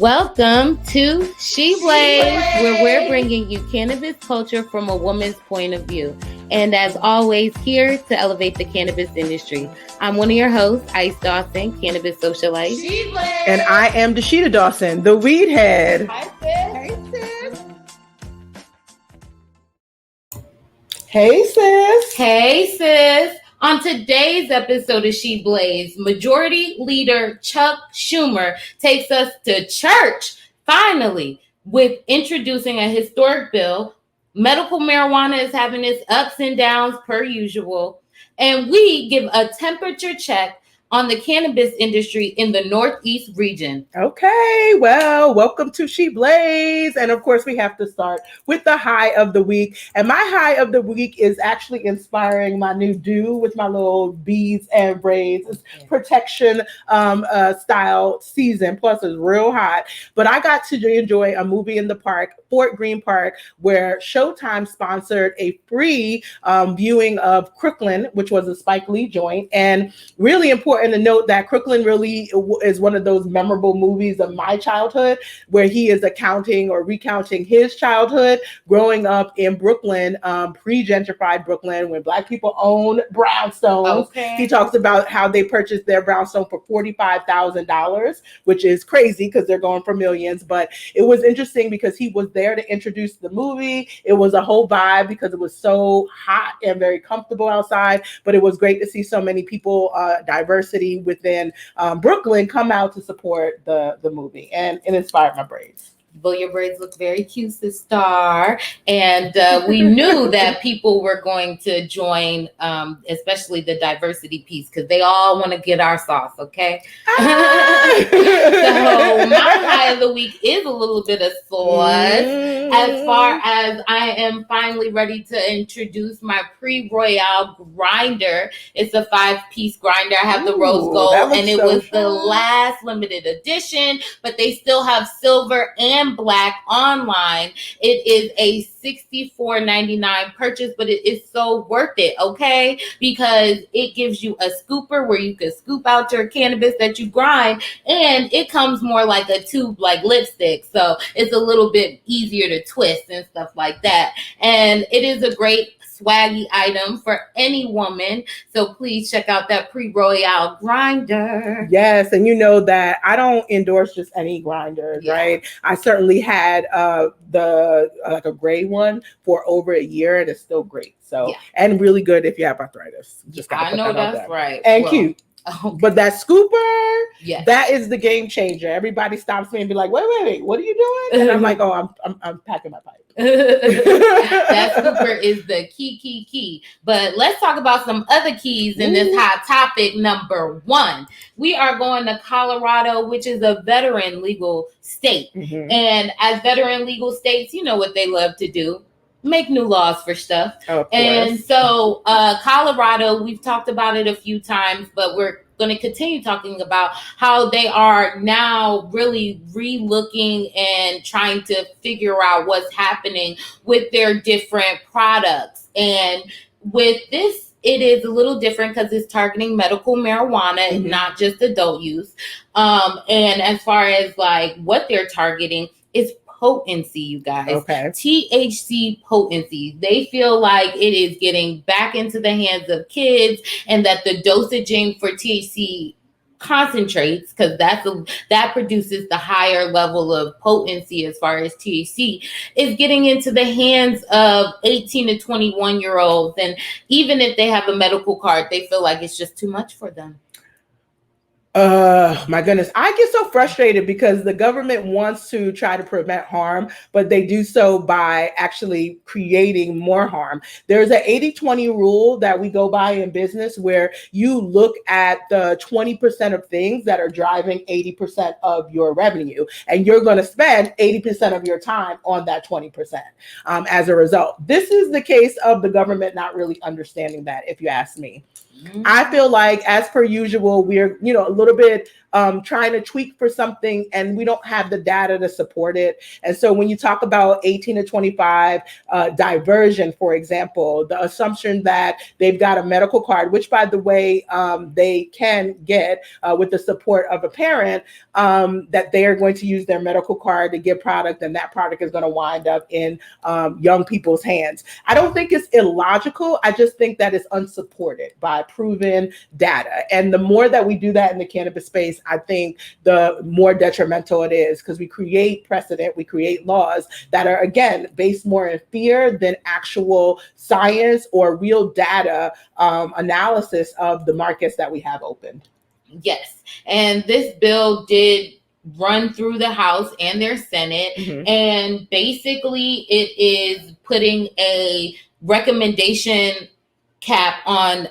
Welcome to She Blaze, where we're bringing you cannabis culture from a woman's point of view. And as always, here to elevate the cannabis industry. I'm one of your hosts, Ice Dawson, cannabis socialite. She Blaze. And I am Dasheeda Dawson, the weed head. Hi, sis. Hey, sis. Hey, sis. On today's episode of She Blaze, Majority Leader Chuck Schumer takes us to church, finally, with introducing a historic bill. Medical marijuana is having its ups and downs per usual. And we give a temperature check on the cannabis industry in the Northeast region. Okay, well, welcome to She Blaze. And of course, we have to start with the high of the week. And my high of the week is actually inspiring my new do with my little beads and braids. It's protection style season. Plus, it's real hot. But I got to enjoy a movie in the park, Fort Greene Park, where Showtime sponsored a free viewing of Crooklyn, which was a Spike Lee joint. And really important to note that Crooklyn really is one of those memorable movies of my childhood, where he is recounting his childhood growing up in Brooklyn, pre-gentrified Brooklyn, when Black people owned brownstones. Okay. He talks about how they purchased their brownstone for $45,000, which is crazy because they're going for millions. But it was interesting because he was there to introduce the movie. It was a whole vibe because it was so hot and very comfortable outside. But it was great to see so many people, diversity within Brooklyn, come out to support the movie, and it inspired my braids. Well, your braids look very cute, sister. And we knew that people were going to join, especially the diversity piece, because they all want to get our sauce, okay? So my high of the week is a little bit of sauce, as far as I am finally ready to introduce my Pre-Royale Grinder. It's a 5-piece grinder. I have the rose gold, and it was the last limited edition, but they still have silver and black online. It is a $64.99 purchase, but it is so worth it, okay? Because it gives you a scooper where you can scoop out your cannabis that you grind, and it comes more like a tube, like lipstick, so it's a little bit easier to twist and stuff like that. And it is a great swaggy item for any woman. So please check out that Pre-Royale grinder. Yes, and you know that I don't endorse just any grinders, right? I certainly had like a gray one for over a year, and it's still great. So and really good if you have arthritis. Just I know that's right. And cute. Okay. But that scooper, that is the game changer. Everybody stops me and be like, wait, what are you doing? And I'm like, oh, I'm packing my pipe. That scooper is the key. But let's talk about some other keys in this hot topic. Number 1, we are going to Colorado, which is a veteran legal state. And as veteran legal states, you know what they love to do. Make new laws for stuff. And so Colorado, we've talked about it a few times, but we're going to continue talking about how they are now really re-looking and trying to figure out what's happening with their different products. And with this, it is a little different because it's targeting medical marijuana and not just adult use. And as far as like what they're targeting is potency, you guys. THC potency. They feel like it is getting back into the hands of kids, and that the dosaging for THC concentrates, because that produces the higher level of potency as far as THC, is getting into the hands of 18 to 21 year olds. And even if they have a medical card, they feel like it's just too much for them. My goodness. I get so frustrated because the government wants to try to prevent harm, but they do so by actually creating more harm. There's an 80-20 rule that we go by in business, where you look at the 20% of things that are driving 80% of your revenue, and you're going to spend 80% of your time on that 20% as a result. This is the case of the government not really understanding that, if you ask me. I feel like, as per usual, we're, a little bit trying to tweak for something and we don't have the data to support it. And so when you talk about 18 to 25 diversion, for example, the assumption that they've got a medical card, which by the way, they can get with the support of a parent, that they are going to use their medical card to get product, and that product is going to wind up in young people's hands. I don't think it's illogical. I just think that it's unsupported by proven data. And the more that we do that in the cannabis space, I think the more detrimental it is, because we create precedent, we create laws that are, again, based more in fear than actual science or real data analysis of the markets that we have opened. Yes. And this bill did run through the House and their Senate. Mm-hmm. And basically it is putting a recommendation cap on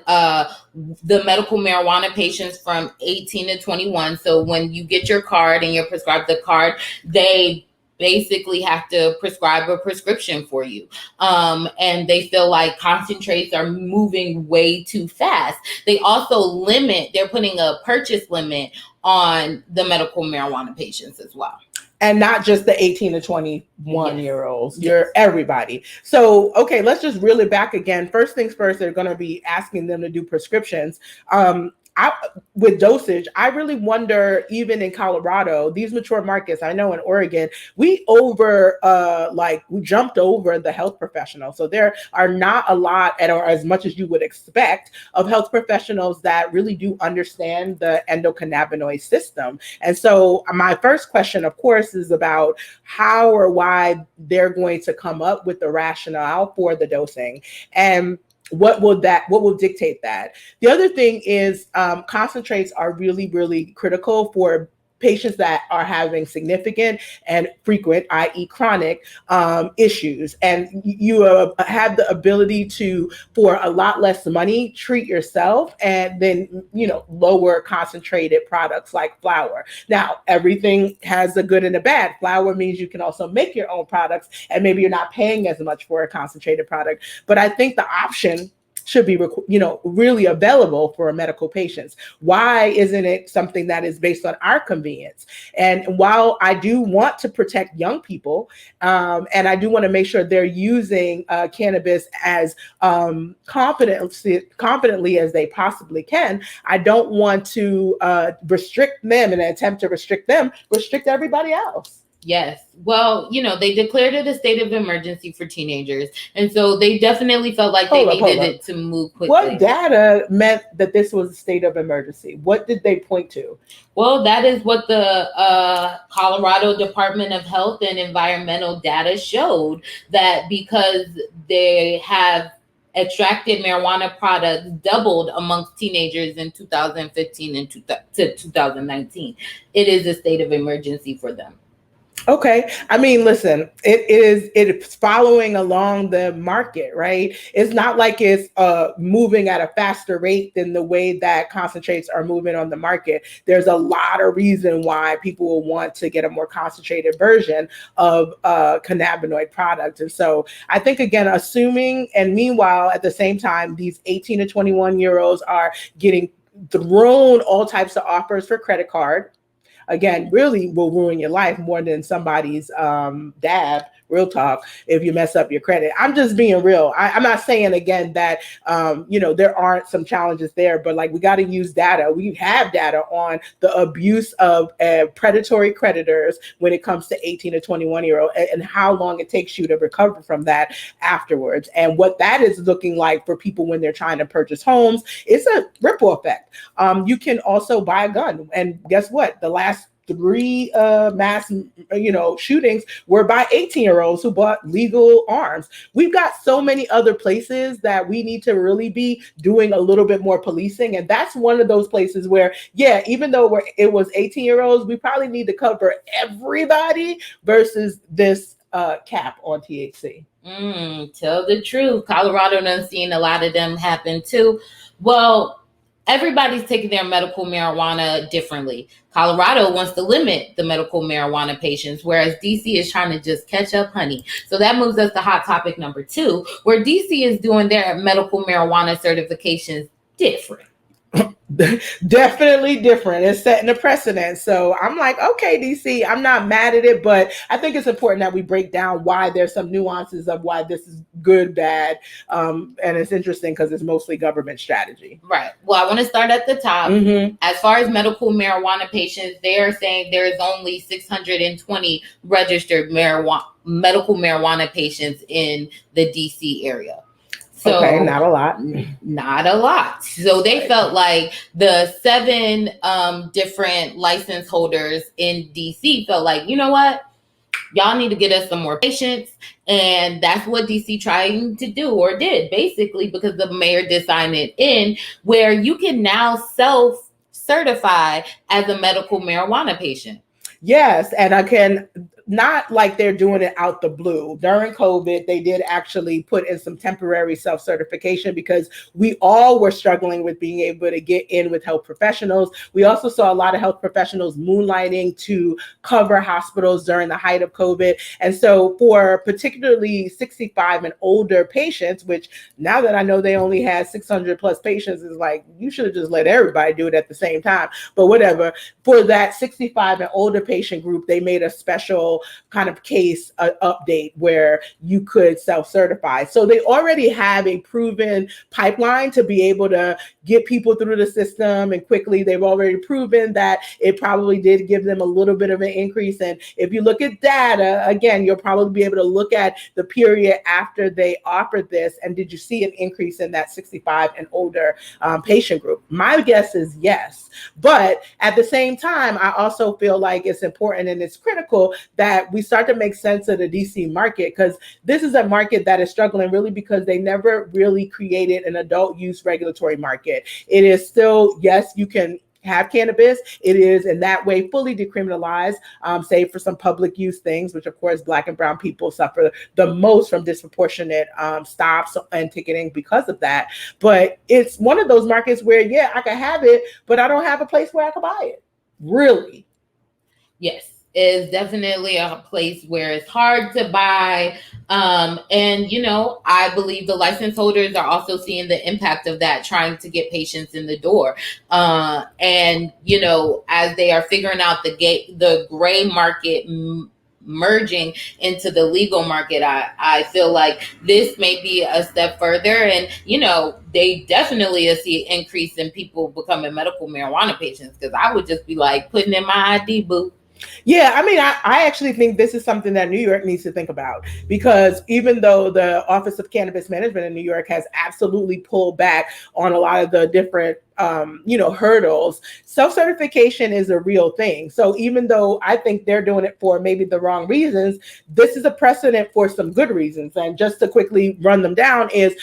the medical marijuana patients from 18 to 21. So when you get your card and you're prescribed the card, they basically have to prescribe a prescription for you. And they feel like concentrates are moving way too fast. They also they're putting a purchase limit on the medical marijuana patients as well. And not just the 18 to 21 year olds, you're everybody. So, okay, let's just reel it back again. First things first, they're going to be asking them to do prescriptions. With dosage, I really wonder, even in Colorado, these mature markets, I know in Oregon, we jumped over the health professional. So there are not a lot, or as much as you would expect, of health professionals that really do understand the endocannabinoid system. And so my first question, of course, is about how or why they're going to come up with the rationale for the dosing. And what will dictate that? The other thing is concentrates are really, really critical for patients that are having significant and frequent, i.e. chronic issues. And you have the ability to, for a lot less money, treat yourself and then, lower concentrated products like flour. Now, everything has a good and a bad. Flour means you can also make your own products and maybe you're not paying as much for a concentrated product. But I think the option should be, really available for medical patients. Why isn't it something that is based on our convenience? And while I do want to protect young people, and I do want to make sure they're using cannabis as confidently as they possibly can, I don't want to restrict them in an attempt to restrict everybody else. Yes. Well, they declared it a state of emergency for teenagers. And so they definitely felt like they needed it to move quickly. What data meant that this was a state of emergency? What did they point to? Well, that is what the Colorado Department of Health and Environmental data showed, that because they have extracted marijuana products doubled amongst teenagers in 2015 and to 2019. It is a state of emergency for them. Okay. I mean, listen, it's following along the market, right? It's not like it's moving at a faster rate than the way that concentrates are moving on the market. There's a lot of reason why people will want to get a more concentrated version of cannabinoid products. And so I think, again, assuming, and meanwhile, at the same time, these 18 to 21 year olds are getting thrown all types of offers for credit card. Again, really will ruin your life more than somebody's dab, real talk, if you mess up your credit. I'm just being real. I'm not saying, again, that, there aren't some challenges there, but we got to use data. We have data on the abuse of predatory creditors when it comes to 18 to 21 year old and how long it takes you to recover from that afterwards. And what that is looking like for people when they're trying to purchase homes, it's a ripple effect. You can also buy a gun. And guess what? The last 3 mass, shootings were by 18-year-olds who bought legal arms. We've got so many other places that we need to really be doing a little bit more policing. And that's one of those places where, even though it was 18-year-olds, we probably need to cover everybody versus this cap on THC. Tell the truth. Colorado done seen a lot of them happen too. Well, everybody's taking their medical marijuana differently. Colorado wants to limit the medical marijuana patients, whereas DC is trying to just catch up honey. So that moves us to hot topic number 2, where DC is doing their medical marijuana certifications different. Definitely different. It's setting a precedent. So I'm like, okay, DC, I'm not mad at it, but I think it's important that we break down why there's some nuances of why this is good, bad. And it's interesting because it's mostly government strategy. Right. Well, I want to start at the top. As far as medical marijuana patients, they are saying there is only 620 registered medical marijuana patients in the DC area. So, okay, not a lot. Not a lot. So they felt like the 7 different license holders in DC felt like, you know what? Y'all need to get us some more patients. And that's what DC trying to do or did, basically, because the mayor did sign it in where you can now self-certify as a medical marijuana patient. Yes, and I can, not like they're doing it out the blue. During COVID, they did actually put in some temporary self-certification because we all were struggling with being able to get in with health professionals. We also saw a lot of health professionals moonlighting to cover hospitals during the height of COVID. And so for particularly 65 and older patients, which now that I know they only had 600 plus patients, is like, you should have just let everybody do it at the same time. But whatever, for that 65 and older patient group, they made a special kind of case update where you could self-certify. So they already have a proven pipeline to be able to get people through the system and quickly. They've already proven that it probably did give them a little bit of an increase. And if you look at data, again, you'll probably be able to look at the period after they offered this. And did you see an increase in that 65 and older patient group? My guess is yes. But at the same time, I also feel like it's important and it's critical that we start to make sense of the DC market, because this is a market that is struggling really because they never really created an adult use regulatory market. It is still, yes, you can have cannabis. It is in that way fully decriminalized, save for some public use things, which of course Black and brown people suffer the most from disproportionate stops and ticketing because of that. But it's one of those markets where, yeah, I can have it, but I don't have a place where I can buy it. Really? Yes. Is definitely a place where it's hard to buy. And, you know, I believe the license holders are also seeing the impact of that, trying to get patients in the door. And, you know, as they are figuring out the gray market merging into the legal market, I feel like this may be a step further. And, you know, they definitely see an increase in people becoming medical marijuana patients, because I would just be like putting in my ID, boo. Yeah, I mean, I actually think this is something that New York needs to think about, because even though the Office of Cannabis Management in New York has absolutely pulled back on a lot of the different hurdles, self-certification is a real thing. So even though I think they're doing it for maybe the wrong reasons, this is a precedent for some good reasons. And just to quickly run them down is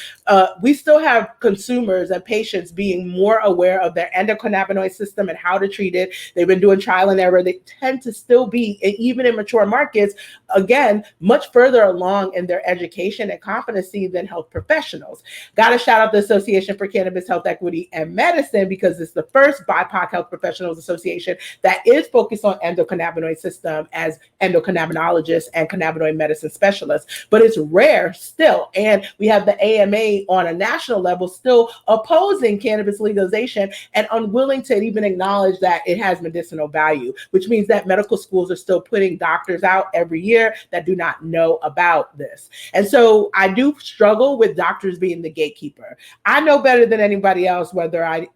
we still have consumers and patients being more aware of their endocannabinoid system and how to treat it. They've been doing trial and error. They tend to still be, even in mature markets, again, much further along in their education and competency than health professionals. Got to shout out the Association for Cannabis Health Equity and Medicine, because it's the first BIPOC Health Professionals Association that is focused on endocannabinoid system as endocannabinologists and cannabinoid medicine specialists. But it's rare still. And we have the AMA on a national level still opposing cannabis legalization and unwilling to even acknowledge that it has medicinal value, which means that medical schools are still putting doctors out every year that do not know about this. And so I do struggle with doctors being the gatekeeper. I know better than anybody else whether I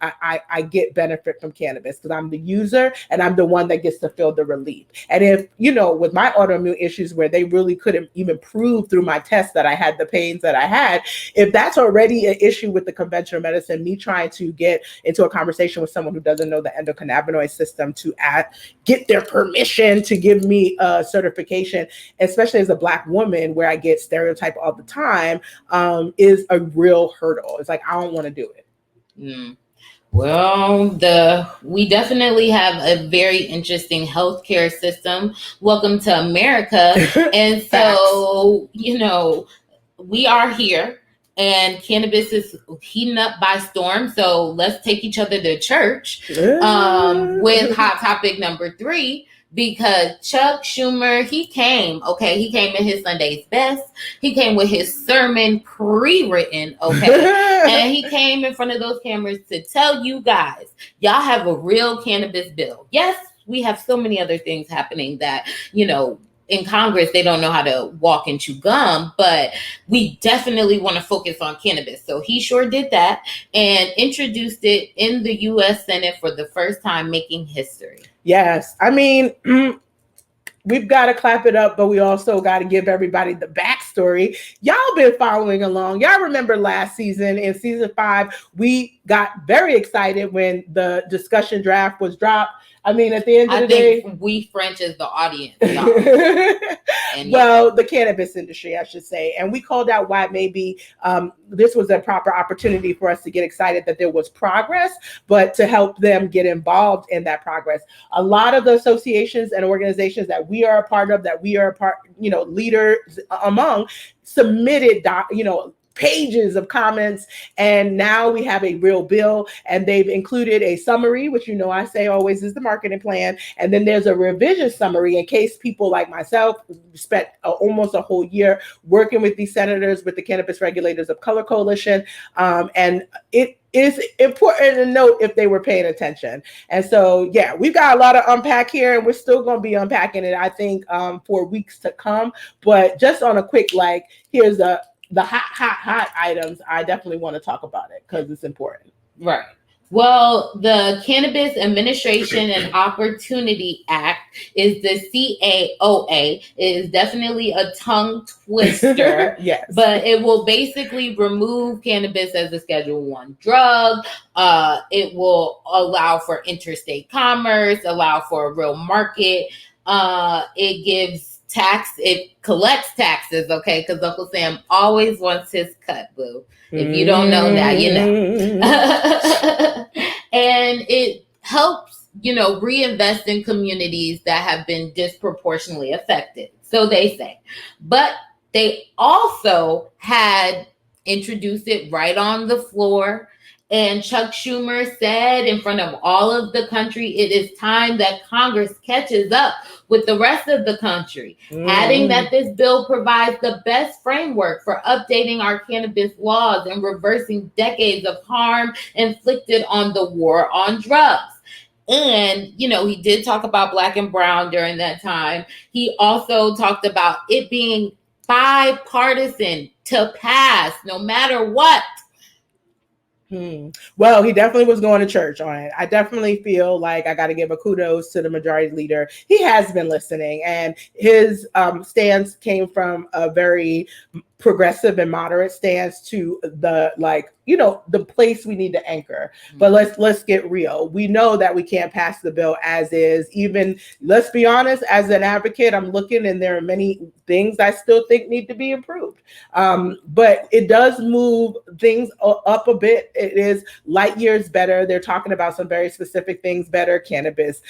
get benefit from cannabis, because I'm the user and I'm the one that gets to feel the relief. And if, with my autoimmune issues where they really couldn't even prove through my tests that I had the pains that I had, if that's already an issue with the conventional medicine, me trying to get into a conversation with someone who doesn't know the endocannabinoid system to get their permission to give me a certification, especially as a Black woman where I get stereotyped all the time, is a real hurdle. It's like, I don't want to do it. Well, we definitely have a very interesting healthcare system. Welcome to America. And so, we are here and cannabis is heating up by storm. So let's take each other to church with hot topic number 3. because Chuck Schumer, he came in his Sunday's best. He came with his sermon pre-written, and he came in front of those cameras to tell you guys, y'all have a real cannabis bill. Yes, we have so many other things happening that, in Congress, they don't know how to walk and chew gum, but we definitely want to focus on cannabis. So he sure did that and introduced it in the U.S. Senate for the first time, making history. Yes. I mean, we've got to clap it up, but we also got to give everybody the backstory. Y'all been following along. Y'all remember last season, in season 5, we got very excited when the discussion draft was dropped. I mean, at the end of the day, we French as the audience. Well, the cannabis industry, I should say. And we called out why maybe this was a proper opportunity for us to get excited that there was progress, but to help them get involved in that progress. A lot of the associations and organizations that we are a part of, leaders among, submitted, pages of comments, and now we have a real bill, and they've included a summary, which I say always is the marketing plan, and then there's a revision summary in case people like myself spent almost a whole year working with these senators, with the Cannabis Regulators of Color Coalition, and it is important to note if they were paying attention. And so, yeah, we've got a lot of unpack here, and we're still going to be unpacking it, I think, for weeks to come. But just on a quick, here's the hot items. I definitely want to talk about it because it's important. Right. Well, the Cannabis Administration and Opportunity Act is the CAOA. It is definitely a tongue twister. Yes. But it will basically remove cannabis as a Schedule I drug. It will allow for interstate commerce, allow for a real market. It collects taxes, okay? Because Uncle Sam always wants his cut, boo. If you don't know that, you know. And it helps, reinvest in communities that have been disproportionately affected. So they say. But they also had introduced it right on the floor. And Chuck Schumer said in front of all of the country, it is time that Congress catches up with the rest of the country, adding that this bill provides the best framework for updating our cannabis laws and reversing decades of harm inflicted on the war on drugs. And, he did talk about Black and Brown during that time. He also talked about it being bipartisan to pass no matter what. Well, he definitely was going to church on it. I definitely feel like I got to give a kudos to the majority leader. He has been listening, and his stance came from a very progressive and moderate stance to the the place we need to anchor. But let's get real. We know that we can't pass the bill as is. Even, let's be honest, as an advocate, I'm looking, and there are many things I still think need to be improved. But it does move things up a bit. It is light years better. They're talking about some very specific things better. Cannabis,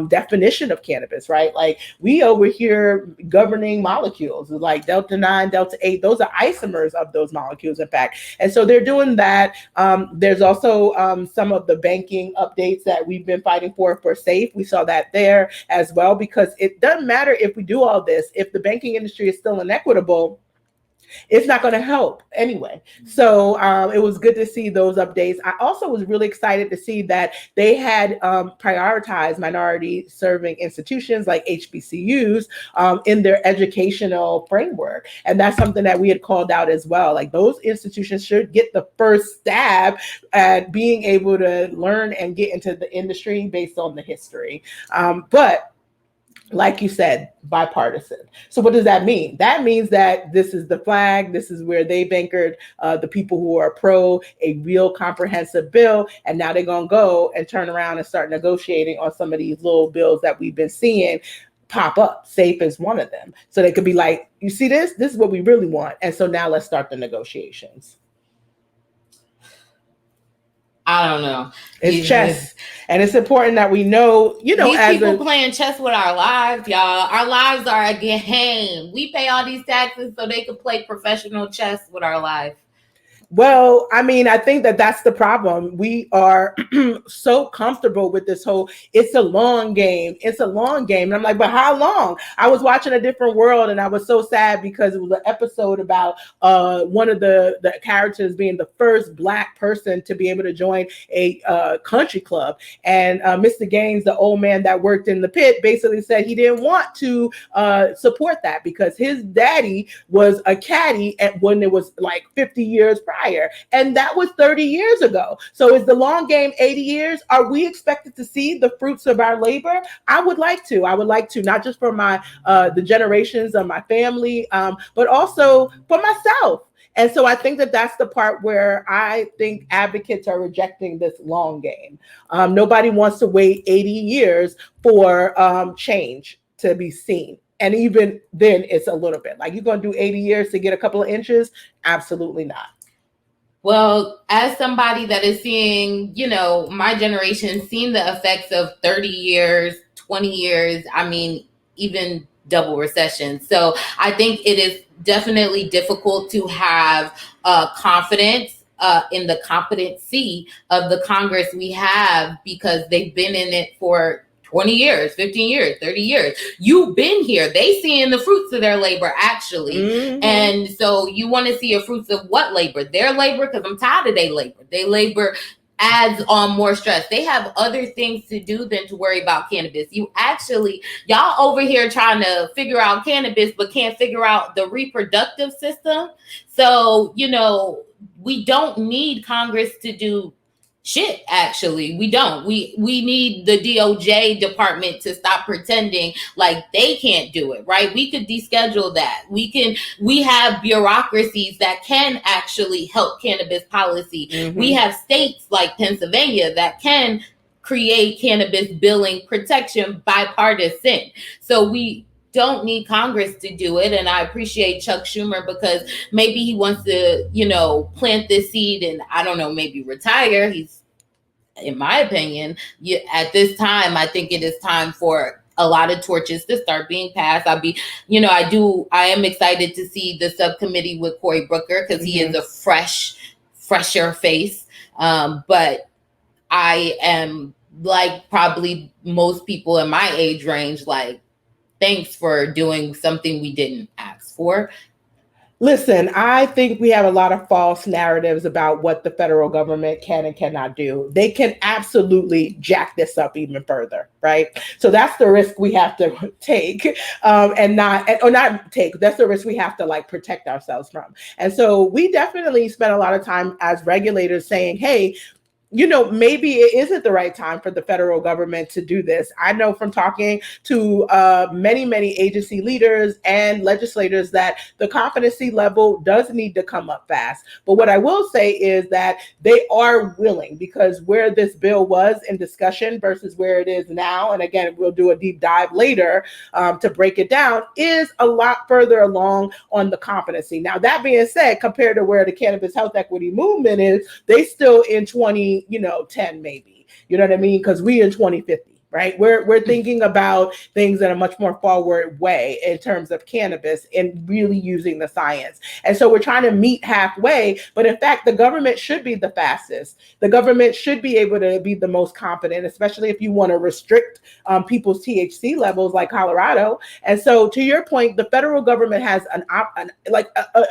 definition of cannabis, right? Like, we over here governing molecules like Delta 9, Delta 8. Those are isomers of those molecules, in fact. And so they're doing that. There's also some of the banking updates that we've been fighting for SAFE. We saw that there as well, because it doesn't matter if we do all this. If the banking industry is still inequitable, it's not going to help anyway. So it was good to see those updates. I also was really excited to see that they had prioritized minority serving institutions like HBCUs in their educational framework. And that's something that we had called out as well. Like, those institutions should get the first stab at being able to learn and get into the industry based on the history. But like you said, bipartisan. So what does that mean? That means that this is the flag. This is where they've anchored the people who are pro a real comprehensive bill. And now they're going to go and turn around and start negotiating on some of these little bills that we've been seeing pop up. SAFE is one of them. So they could be like, you see this? This is what we really want. And so now let's start the negotiations. I don't know. It's chess. And it's important that we know, these people playing chess with our lives, y'all. Our lives are a game. We pay all these taxes so they can play professional chess with our life. Well, I mean, I think that that's the problem. We are so comfortable with this whole, it's a long game. It's a long game. And I'm like, but how long? I was watching A Different World and I was so sad because it was an episode about one of the characters being the first Black person to be able to join a country club. And Mr. Gaines, the old man that worked in the pit, basically said he didn't want to support that because his daddy was a caddy when it was like 50 years prior. And that was 30 years ago. So is the long game 80 years? Are we expected to see the fruits of our labor? I would like to, not just for my the generations of my family, but also for myself. And so I think that that's the part where I think advocates are rejecting this long game. Nobody wants to wait 80 years for change to be seen. And even then, it's a little bit like, you're going to do 80 years to get a couple of inches? Absolutely not. Well, as somebody that is seeing, my generation, seeing the effects of 30 years, 20 years, I mean, even double recession. So I think it is definitely difficult to have confidence in the competency of the Congress we have, because they've been in it for 20 years, 15 years, 30 years. You've been here. They seeing the fruits of their labor, actually. Mm-hmm. And so you want to see the fruits of what labor? Their labor, because I'm tired of their labor. They labor adds on more stress. They have other things to do than to worry about cannabis. Y'all over here trying to figure out cannabis, but can't figure out the reproductive system. So, we don't need Congress to do shit. Actually, we don't. We need the DOJ department to stop pretending like they can't do it, right? We could deschedule that. We have bureaucracies that can actually help cannabis policy. Mm-hmm. We have states like Pennsylvania that can create cannabis billing protection bipartisan. So we don't need Congress to do it. And I appreciate Chuck Schumer, because maybe he wants to, plant this seed and, I don't know, maybe retire. He's, in my opinion, at this time, I think it is time for a lot of torches to start being passed. I am excited to see the subcommittee with Cory Booker, because he is a fresher face. But I am, like probably most people in my age range, like, thanks for doing something we didn't ask for. Listen, I think we have a lot of false narratives about what the federal government can and cannot do. They can absolutely jack this up even further, right? So that's the risk we have to take, that's the risk we have to protect ourselves from. And so we definitely spend a lot of time as regulators saying, hey, maybe it isn't the right time for the federal government to do this. I know from talking to many, many agency leaders and legislators that the competency level does need to come up fast. But what I will say is that they are willing, because where this bill was in discussion versus where it is now, and again, we'll do a deep dive later to break it down, is a lot further along on the competency. Now, that being said, compared to where the cannabis health equity movement is, they still in 2010 maybe, you know what I mean? Because we in 2050. Right? We're thinking about things in a much more forward way in terms of cannabis and really using the science. And so we're trying to meet halfway, but in fact, the government should be the fastest. The government should be able to be the most competent, especially if you want to restrict people's THC levels like Colorado. And so to your point, the federal government has an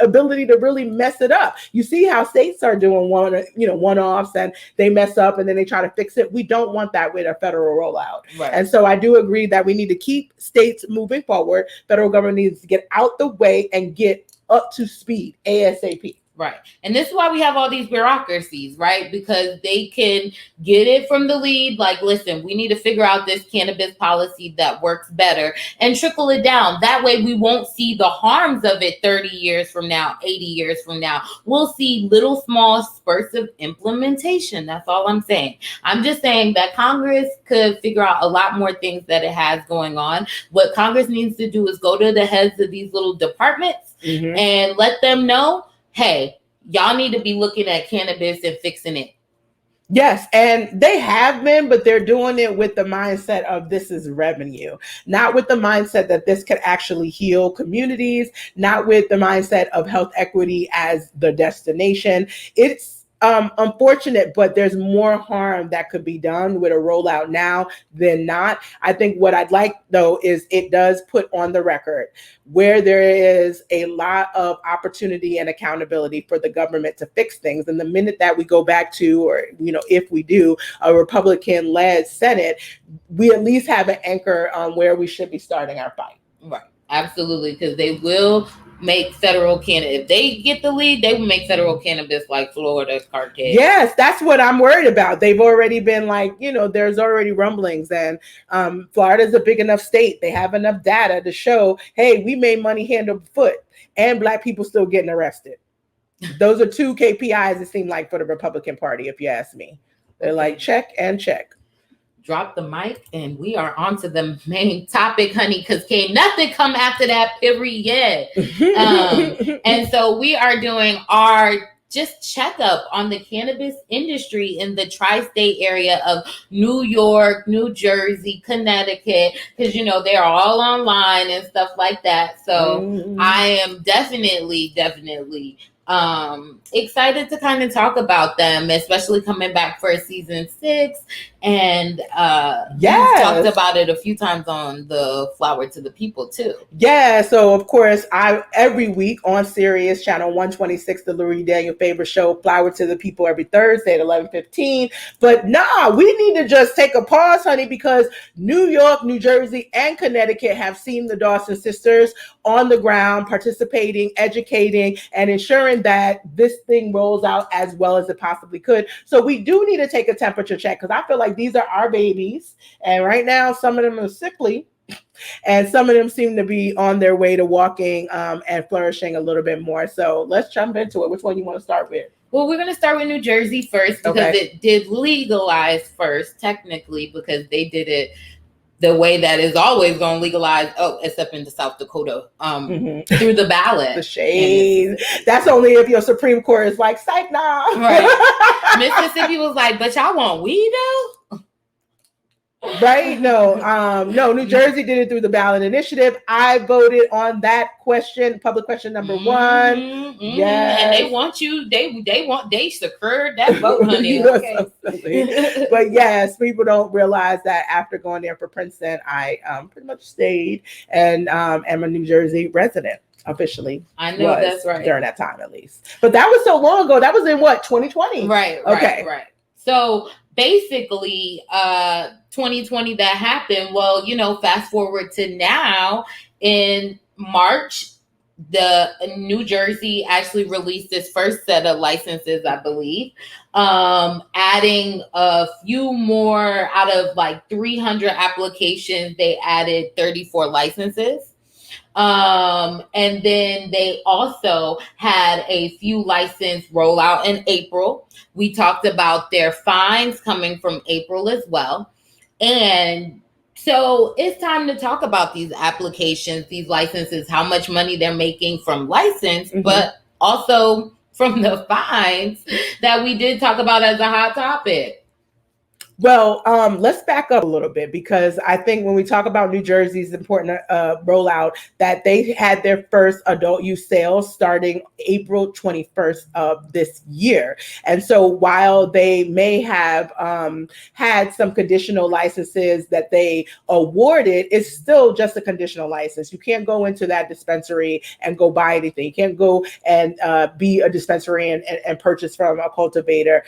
ability to really mess it up. You see how states are doing one-offs, and they mess up and then they try to fix it. We don't want that with a federal rollout. Right. And so I do agree that we need to keep states moving forward. Federal government needs to get out the way and get up to speed ASAP. Right. And this is why we have all these bureaucracies, right? Because they can get it from the lead. Like, listen, we need to figure out this cannabis policy that works better and trickle it down. That way we won't see the harms of it 30 years from now, 80 years from now. We'll see little small spurts of implementation. That's all I'm saying. I'm just saying that Congress could figure out a lot more things that it has going on. What Congress needs to do is go to the heads of these little departments and let them know, hey, y'all need to be looking at cannabis and fixing it Yes, and they have been, but they're doing it with the mindset of this is revenue, not with the mindset that this could actually heal communities, not with the mindset of health equity as the destination. It's unfortunate, but there's more harm that could be done with a rollout now than not. I think what I'd like, though, is it does put on the record where there is a lot of opportunity and accountability for the government to fix things. And the minute that we go back to, or, if we do a Republican led Senate, we at least have an anchor on where we should be starting our fight. Right. Absolutely. Because they will make federal cannabis. If they get the lead, they will make federal cannabis like Florida's cartel. Yes, that's what I'm worried about. They've already been like, there's already rumblings, and Florida's a big enough state. They have enough data to show, hey, we made money hand over foot, and Black people still getting arrested. Those are two KPIs, it seemed like, for the Republican Party, if you ask me. They're like, check and check. Drop the mic, and we are on to the main topic, honey, because can't nothing come after that, period. And so we are doing our just checkup on the cannabis industry in the tri-state area of New York, New Jersey, Connecticut, because, they're all online and stuff like that. So I am definitely excited to kind of talk about them, especially coming back for season 6. And yes, talked about it a few times on the Flower to the People too. Yeah, so of course, I every week on Sirius channel 126, the Lori Daniel favorite show, Flower to the People, every Thursday at 11:15. But we need to just take a pause, honey, because New York, New Jersey, and Connecticut have seen the Dawson sisters on the ground, participating, educating, and ensuring that this thing rolls out as well as it possibly could. So we do need to take a temperature check, because I feel like these are our babies, and right now some of them are sickly, and some of them seem to be on their way to walking and flourishing a little bit more. So let's jump into it. Which one you want to start with? Well, we're going to start with New Jersey first, because it did legalize first, technically, because they did it the way that is always going to legalize, except in the South Dakota, through the ballot. The shade. That's only if your Supreme Court is like, psych, nah. Right. Mississippi was like, but y'all want weed though? Right? No, New Jersey did it through the ballot initiative. I voted on that question, public question number 1. Yes. And they want you, they secured that vote, honey. Okay. So but yes, people don't realize that after going there for Princeton, I pretty much stayed and am a New Jersey resident. Officially, I know that's right, during that time at least. But that was so long ago. That was in what, 2020? Right. So basically, 2020 that happened. Well, fast forward to now in March, the New Jersey actually released its first set of licenses, I believe, adding a few more out of like 300 applications. They added 34 licenses. And then they also had a few license rollout in April. We talked about their fines coming from April as well. And so it's time to talk about these applications, these licenses, how much money they're making from license, but also from the fines that we did talk about as a hot topic. Well, let's back up a little bit, because I think when we talk about New Jersey's important rollout, that they had their first adult use sales starting April 21st of this year. And so while they may have had some conditional licenses that they awarded, it's still just a conditional license. You can't go into that dispensary and go buy anything. You can't go and be a dispensary and purchase from a cultivator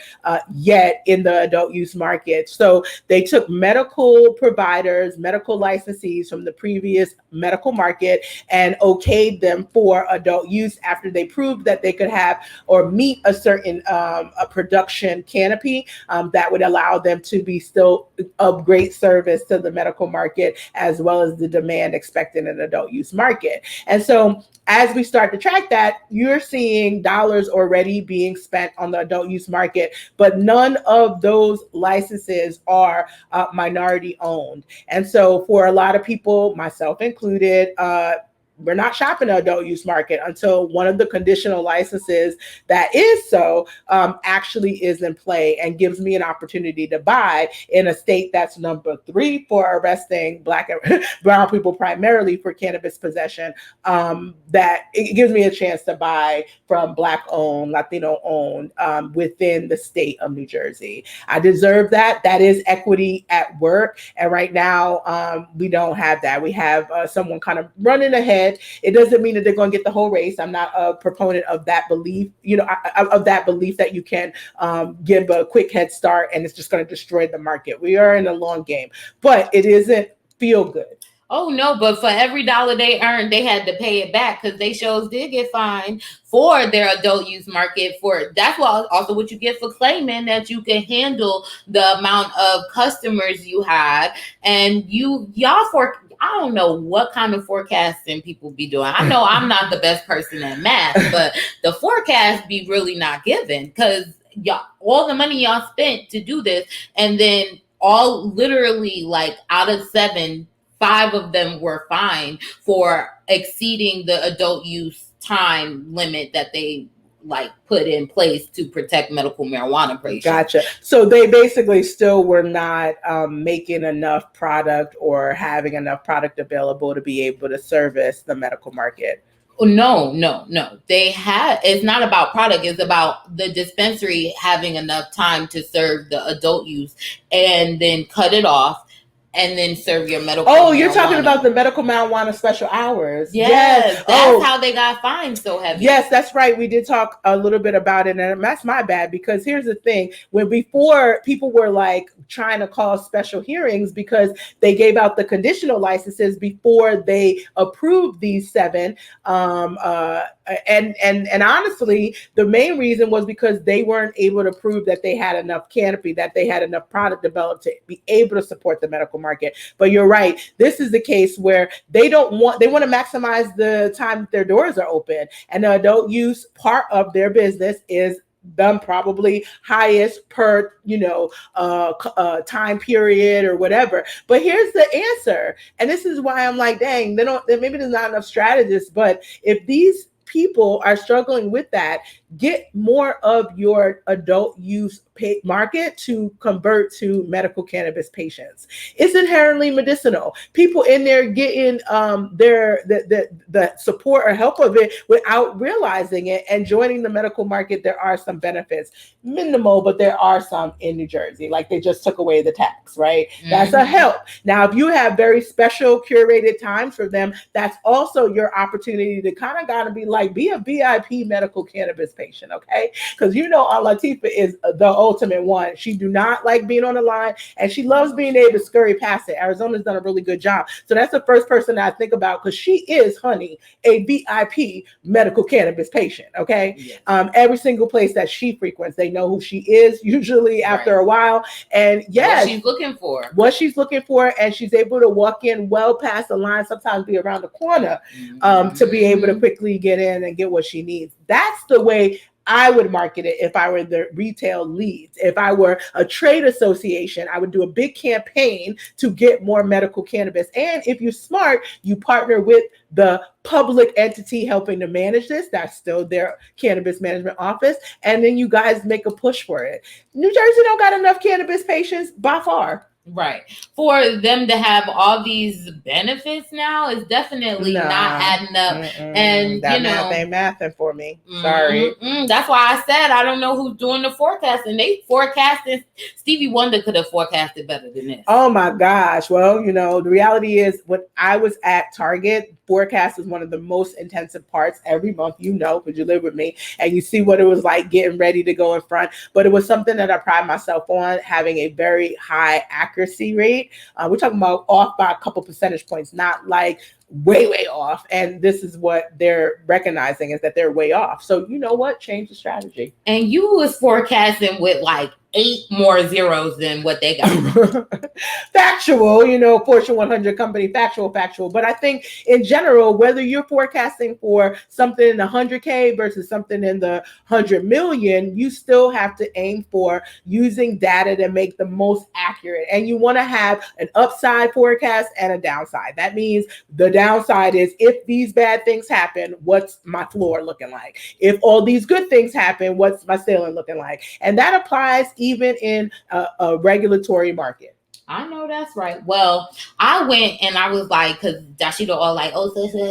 yet in the adult use market. So they took medical providers, medical licensees from the previous medical market and okayed them for adult use after they proved that they could have or meet a certain a production canopy that would allow them to be still of great service to the medical market as well as the demand expected in an adult use market. And so as we start to track that, you're seeing dollars already being spent on the adult use market, but none of those licenses are minority owned. And so for a lot of people, myself included, we're not shopping the adult use market until one of the conditional licenses that is actually is in play and gives me an opportunity to buy in a state that's number 3 for arresting Black and brown people primarily for cannabis possession. That it gives me a chance to buy from Black owned, Latino owned within the state of New Jersey. I deserve that. That is equity at work. And right now, we don't have that. We have someone kind of running ahead. It doesn't mean that they're going to get the whole race. I'm not a proponent of that belief, of that belief that you can give a quick head start and it's just going to destroy the market. We are in a long game, but it isn't feel good. Oh no, but for every dollar they earned, they had to pay it back because they shows did get fined for their adult use market. That's also what you get for claiming that you can handle the amount of customers you have, and I don't know what kind of forecasting people be doing. I know I'm not the best person at math, but the forecast be really not given because y'all, all the money y'all spent to do this, and then all literally like out of 7, 5 of them were fined for exceeding the adult use time limit that they put in place to protect medical marijuana patients. Gotcha. So they basically still were not making enough product or having enough product available to be able to service the medical market. No. It's not about product. It's about the dispensary having enough time to serve the adult use and then cut it off and then serve your medical marijuana. You're talking about the medical marijuana special hours. Yes. That's how they got fined so heavy. Yes, that's right. We did talk a little bit about it, and that's my bad because here's the thing. Before people were trying to call special hearings because they gave out the conditional licenses before they approved these 7. And honestly, the main reason was because they weren't able to prove that they had enough canopy, that they had enough product developed to be able to support the medical market. But you're right. This is the case where they want to maximize the time that their doors are open, and the adult use part of their business is them probably highest per time period or whatever. But here's the answer, and this is why I'm like, dang, maybe there's not enough strategists. But if these people are struggling with that, get more of your adult use market to convert to medical cannabis patients. It's inherently medicinal. People in there getting the support or help of it without realizing it and joining the medical market. There are some benefits, minimal, but there are some in New Jersey. They just took away the tax, right? Mm-hmm. That's a help. Now, if you have very special curated times for them, that's also your opportunity to kind of gotta be a VIP medical cannabis patient, okay? Because Aunt Latifah is the ultimate one. She do not like being on the line, and she loves being able to scurry past it. Arizona's done a really good job. So that's the first person that I think about, because she is, honey, a VIP medical cannabis patient, okay? Yes. Every single place that she frequents, they know who she is, usually after a while. And yes, what she's looking for, and she's able to walk in well past the line, sometimes be around the corner, to be able to quickly get in and get what she needs. That's the way I would market it if I were the retail leads. If I were a trade association, I would do a big campaign to get more medical cannabis. And if you're smart, you partner with the public entity helping to manage this. That's still their cannabis management office. And then you guys make a push for it. New Jersey don't got enough cannabis patients by far. Right. For them to have all these benefits now is definitely not adding up. And that math ain't mathing for me. Sorry. That's why I said I don't know who's doing the forecasting. They forecasted. Stevie Wonder could have forecasted better than this. Oh my gosh. Well, the reality is when I was at Target, forecast is one of the most intensive parts every month, because you live with me and you see what it was like getting ready to go in front. But it was something that I pride myself on, having a very high accuracy rate. We're talking about off by a couple percentage points, not way off. And this is what they're recognizing, is that they're way off. So you know what? Change the strategy. And you was forecasting with 8 more zeros than what they got. Factual, Fortune 100 company, factual. But I think in general, whether you're forecasting for something in the 100K versus something in the 100 million, you still have to aim for using data to make the most accurate. And you want to have an upside forecast and a downside. That means the downside is if these bad things happen, what's my floor looking like? If all these good things happen, what's my ceiling looking like? And that applies even in a regulatory market. I know that's right. Well, I went and I was like, because Dasheeda all like, oh, social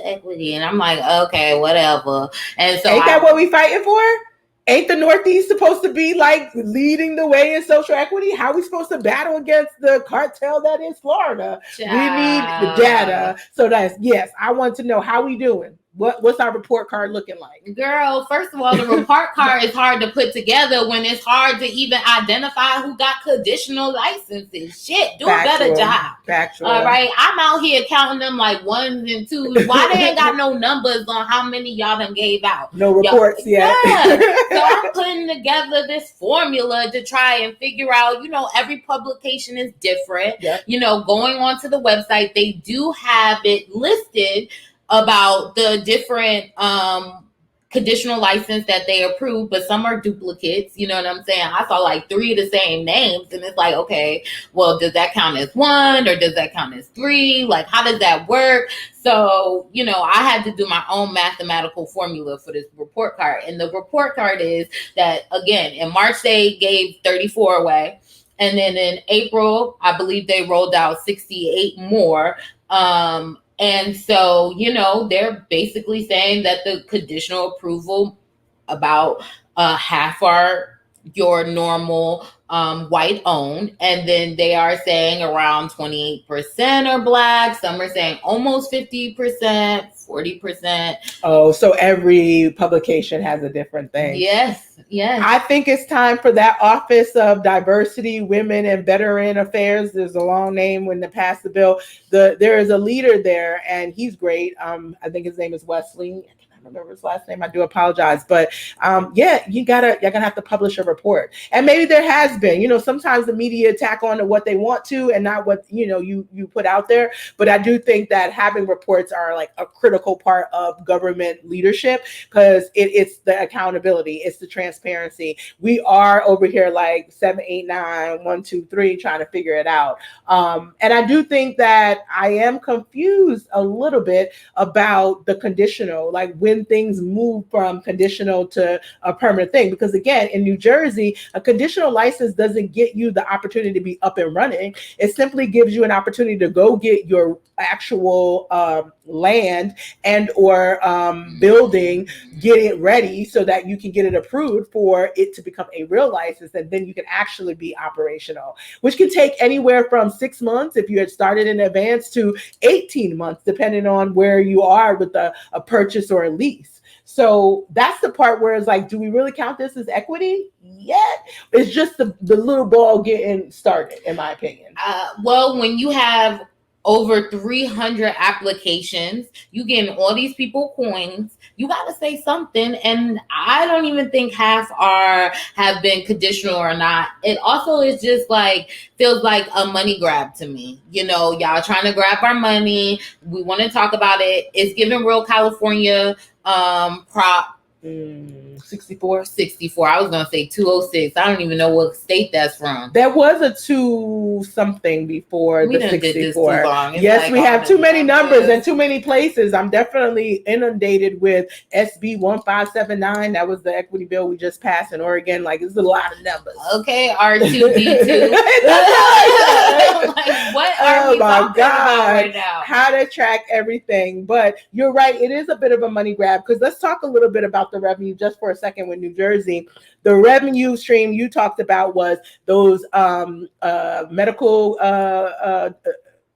equity. And I'm like, okay, whatever. And so ain't that what we fighting for? Ain't the Northeast supposed to be like leading the way in social equity? How are we supposed to battle against the cartel that is Florida? We need the data. So that's, yes, I want to know how we doing. What's our report card looking like? Girl, first of all, the report card is hard to put together when it's hard to even identify who got conditional licenses. Shit, do a better job. Factual. All right, I'm out here counting them like ones and twos. Why they ain't got no numbers on how many y'all done gave out? No reports yet. Yeah. So I'm putting together this formula to try and figure out, every publication is different. Yep. Going onto the website, they do have it listed about the different conditional license that they approve, but some are duplicates. You know what I'm saying? I saw like 3 of the same names, and it's like, okay, well, does that count as 1 or does that count as 3? Like, how does that work? So, I had to do my own mathematical formula for this report card. And the report card is that, again, in March, they gave 34 away. And then in April, I believe they rolled out 68 more. And so, they're basically saying that the conditional approval, about half are your normal white owned. And then they are saying around 28% are Black. Some are saying almost 50%, 40%. Oh, so every publication has a different thing. Yes. I think it's time for that Office of Diversity, Women, and Veteran Affairs. There's a long name when they passed the bill. There is a leader there, and he's great. I think his name is Wesley. I don't remember his last name. I do apologize, but you're gonna have to publish a report. And maybe there has been. Sometimes the media tack on to what they want to and not what you put out there. But I do think that having reports are like a critical part of government leadership, because it's the accountability, it's the transparency. We are over here like 7, 8, 9, 1, 2, 3 trying to figure it out. And I do think that I am confused a little bit about the conditional, like when things move from conditional to a permanent thing. Because again, in New Jersey, a conditional license doesn't get you the opportunity to be up and running. It simply gives you an opportunity to go get your actual land and or building, get it ready so that you can get it approved for it to become a real license, and then you can actually be operational, which can take anywhere from 6 months if you had started in advance to 18 months, depending on where you are with a purchase or a lease. So that's the part where it's like, do we really count this as equity yet? It's just the little ball getting started, in my opinion. Well, when you have over 300 applications, you getting all these people coins, you got to say something. And I don't even think half have been conditional or not. It also is just like, feels like a money grab to me. Y'all trying to grab our money. We want to talk about it. It's giving real California prop 64. I was gonna say 206. I don't even know what state that's from. There was a 2 something before the 64. Yes, like we have too many numbers and too many places. I'm definitely inundated with SB 1579. That was the equity bill we just passed in Oregon. Like, it's a lot of numbers. Okay, R2D2. Like, what are we talking about right now? How to track everything. But you're right, it is a bit of a money grab, because let's talk a little bit about the revenue just for a second with New Jersey. The revenue stream you talked about was those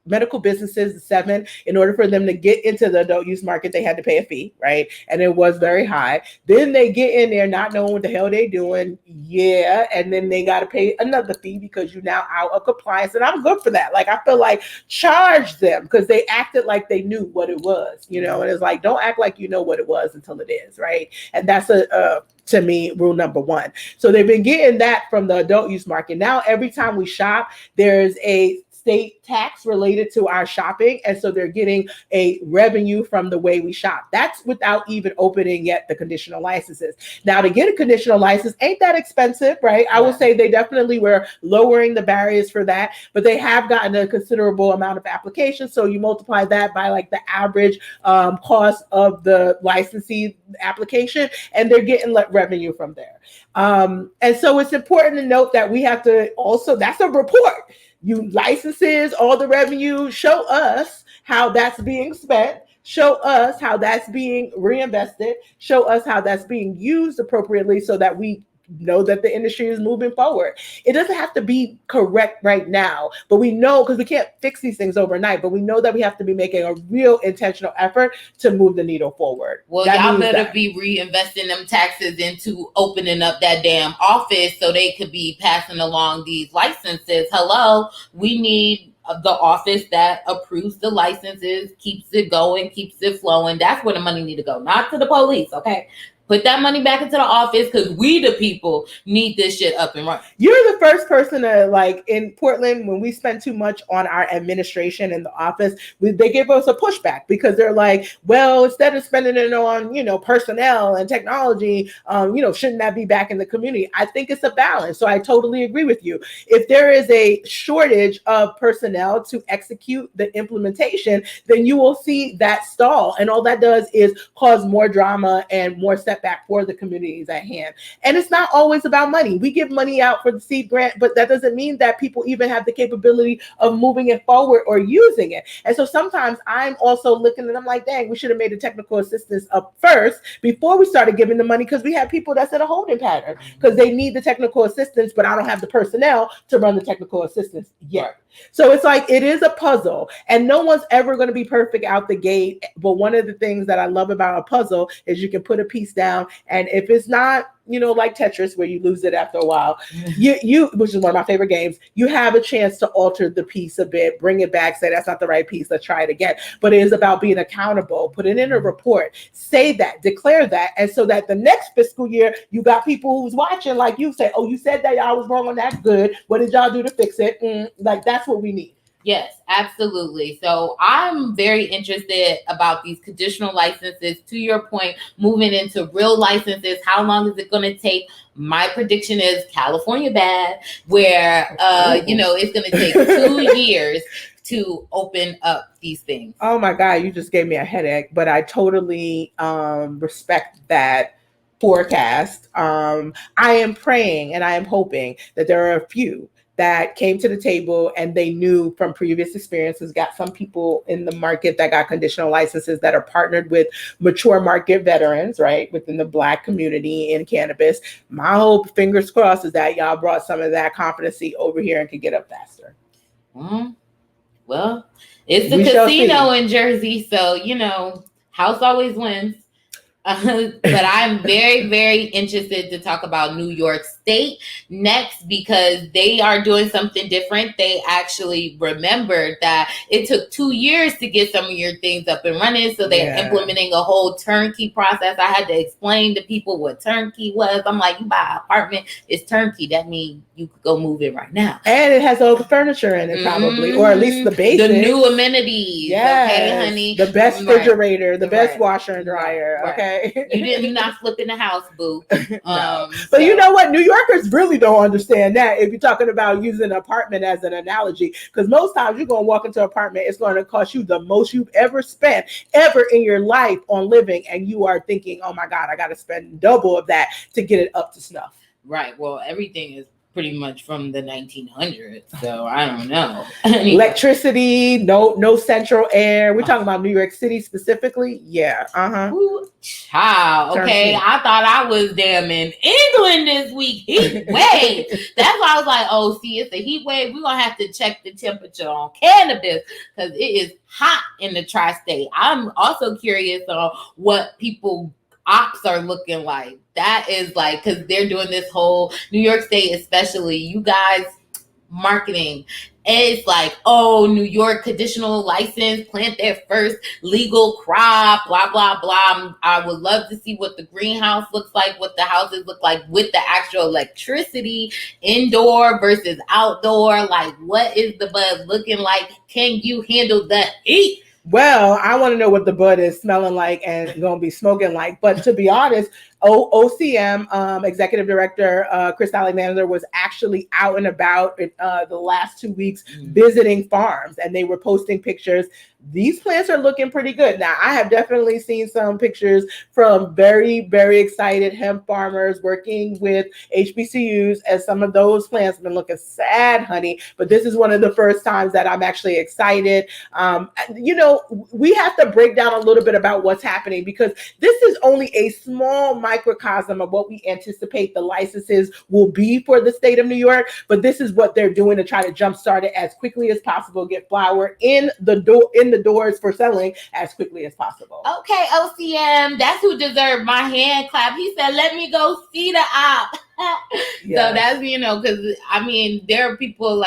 medical businesses, 7. In order for them to get into the adult use market, they had to pay a fee, right? And it was very high. Then they get in there not knowing what the hell they're doing. Yeah. And then they got to pay another fee because you're now out of compliance. And I'm good for that. Like, I feel like charge them, because they acted like they knew what it was, and it's like, don't act like you know what it was until it is, right? And that's to me, rule number 1. So they've been getting that from the adult use market. Now, every time we shop, there's a state tax related to our shopping. And so they're getting a revenue from the way we shop. That's without even opening yet the conditional licenses. Now, to get a conditional license ain't that expensive, right? I will say they definitely were lowering the barriers for that, but they have gotten a considerable amount of applications. So you multiply that by like the average cost of the licensee application, and they're getting revenue from there. And so it's important to note that we have to also, that's a report. You licenses, all the revenue, show us how that's being spent. Show us how that's being reinvested. Show us how that's being used appropriately so that we know that the industry is moving forward. It doesn't have to be correct right now, but we know, because we can't fix these things overnight, but we know that we have to be making a real intentional effort to move the needle forward. Well, y'all better be reinvesting them taxes into opening up that damn office so they could be passing along these licenses. Hello, we need the office that approves the licenses, keeps it going, keeps it flowing. That's where the money need to go, not to the police, okay? Put that money back into the office, because we, the people, need this shit up and running. You're the first person to, like, in Portland, when we spend too much on our administration in the office, they give us a pushback, because they're like, well, instead of spending it on, you know, personnel and technology, you know, shouldn't that be back in the community? I think it's a balance. So I totally agree with you. If there is a shortage of personnel to execute the implementation, then you will see that stall. And all that does is cause more drama and more setback for the communities at hand. And it's not always about money. We give money out for the seed grant, but that doesn't mean that people even have the capability of moving it forward or using it. And so sometimes I'm also looking and I'm like, dang, we should have made the technical assistance up first before we started giving the money, because we have people that's in a holding pattern because they need the technical assistance, but I don't have the personnel to run the technical assistance yet. So it's like, it is a puzzle, and no one's ever going to be perfect out the gate. But one of the things that I love about a puzzle is you can put a piece down, and if it's not, you know, like Tetris, where you lose it after a while, you which is one of my favorite games, you have a chance to alter the piece a bit, bring it back, say that's not the right piece, let's try it again. But it is about being accountable, put it in a report, say that, declare that, and so that the next fiscal year, you got people who's watching, like you say, oh, you said that y'all was wrong on that, good, what did y'all do to fix it? Like, that's what we need. Yes, absolutely. So I'm very interested about these conditional licenses. To your point, moving into real licenses, how long is it going to take? My prediction is California bad, where, you know, it's going to take 2 years to open up these things. Oh my God, you just gave me a headache, but I totally respect that forecast. I am praying and I am hoping that there are a few that came to the table and they knew from previous experiences, got some people in the market that got conditional licenses that are partnered with mature market veterans, right, within the Black community in cannabis. My hope, fingers crossed, is that y'all brought some of that competency over here and could get up faster. Well, it's the casino in Jersey, so, you know, house always wins. But I'm very, very interested to talk about New York State next, because they are doing something different. They actually remembered that it took 2 years to get some of your things up and running. So they're implementing a whole turnkey process. I had to explain to people what turnkey was. I'm like, you buy an apartment, it's turnkey. That means you could go move it right now. And it has all the furniture in it, probably, or at least the basics. The new amenities. Yes. Okay, honey. The best refrigerator, the best washer and dryer. Okay. You're not flipping the house, boo. No. But you know what? New Yorkers really don't understand that if you're talking about using an apartment as an analogy, because most times you're going to walk into an apartment, it's going to cost you the most you've ever spent ever in your life on living. And you are thinking, oh my God, I got to spend double of that to get it up to snuff. Right. Well, everything is pretty much from the 1900s, so I don't know. Anyway. Electricity, no central air. We're talking about New York City specifically. Yeah. Ooh, child. Okay, I thought I was damn in England this week. Heat wave. That's why I was like, oh, see, it's a heat wave. We're gonna have to check the temperature on cannabis, because it is hot in the tri-state. I'm also curious on what people ops are looking like. That is like, because they're doing this whole New York State, especially, you guys, marketing it's like, oh, New York conditional license, plant their first legal crop, blah, blah, blah. I would love to see what the greenhouse looks like, what the houses look like with the actual electricity, indoor versus outdoor. Like, what is the bud looking like? Can you handle the heat? Well, I want to know what the bud is smelling like and going to be smoking like. But to be honest, OCM Executive Director Chris Alexander was actually out and about the last 2 weeks visiting farms, and they were posting pictures. These plants are looking pretty good. Now, I have definitely seen some pictures from very, very excited hemp farmers working with HBCUs, and some of those plants have been looking sad, honey. But this is one of the first times that I'm actually excited. We have to break down a little bit about what's happening, because this is only a small microcosm of what we anticipate the licenses will be for the state of New York. But this is what they're doing to try to jumpstart it as quickly as possible, get flower in the doors for selling as quickly as possible. Okay, OCM, that's who deserved my hand clap. He said, let me go see the op. So that's, because there are people